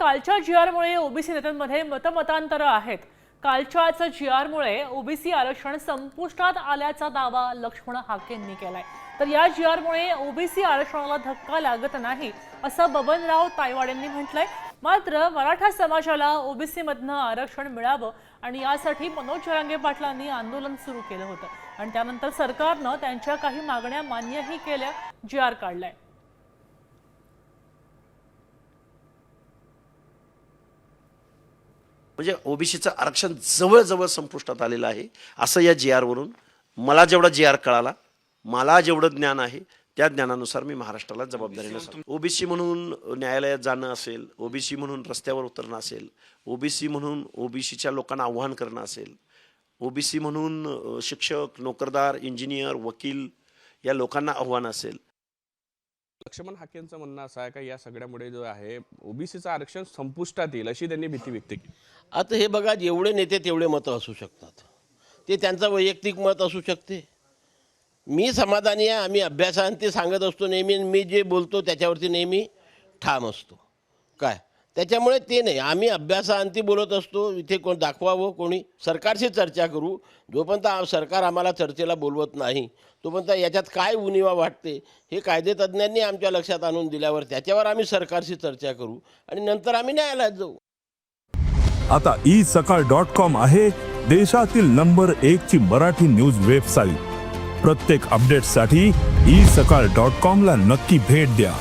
कालच्या जीआरमुळे ओबीसी नेत्यांमध्ये मतमतांतरं आहेत। कालच्याच जीआरमुळे ओबीसी आरक्षण संपुष्टात आल्याचा दावा लक्ष्मण हाकेंनी केलाय। तर या जीआरमुळे ओबीसी आरक्षणाला धक्का लागत नाही असं बबनराव तायवाडेंनी म्हटलंय। मात्र मराठा समाजाला ओबीसी मधनं आरक्षण मिळावं आणि यासाठी मनोज जरांगे पाटलांनी आंदोलन सुरू केलं होतं आणि त्यानंतर सरकारनं त्यांच्या काही मागण्या मान्यही केल्या, जीआर काढलाय। म्हणजे ओबीसीचं आरक्षण जवळजवळ संपुष्टात आलेलं आहे असं या जीआर वरून मला जेवढा जीआर कळाला, मला जेवढं ज्ञान आहे त्या ज्ञानानुसार मी महाराष्ट्राला जबाबदारीने सांगतो। ओबीसी म्हणून न्यायालयात जाणं असेल, ओबीसी म्हणून रस्त्यावर उतरणं असेल, ओबीसी म्हणून ओबीसीच्या लोकांना आव्हान करणं असेल, ओबीसी म्हणून शिक्षक, नोकरदार, इंजिनियर, वकील या लोकांना आव्हान असेल। लक्ष्मण हाकेंचं म्हणणं असं आहे का या सगळ्यामुळे जो आहे ओबीसीचं आरक्षण संपुष्टात येईल अशी त्यांनी भीती व्यक्त केली। आता हे बघा, जेवढे नेते तेवढे मतं असू शकतात, ते त्यांचं वैयक्तिक मत असू शकते। मी समाधानी आहे, आम्ही अभ्यासांती सांगत असतो नेहमी, मी जे बोलतो त्याच्यावरती नेहमी ठाम असतो। काय त्याच्यामुळे ते नाही, आम्ही अभ्यासांती बोलत असतो। इथे कोण दाखवावं, कोणी सरकारशी चर्चा करू। जोपर्यंत सरकार आम्हाला चर्चेला बोलवत नाही तोपर्यंत याच्यात काय उणिवा वाटते हे कायदेतज्ञांनी आमच्या लक्षात आणून दिल्यावर त्याच्यावर आम्ही सरकारशी चर्चा करू आणि नंतर आम्ही न्यायालयात जाऊ। आता isakal.com आहे देशातील नंबर 1 ची मराठी न्यूज वेबसाईट। प्रत्येक अपडेटसाठी isakal.com ला नक्की भेट द्या।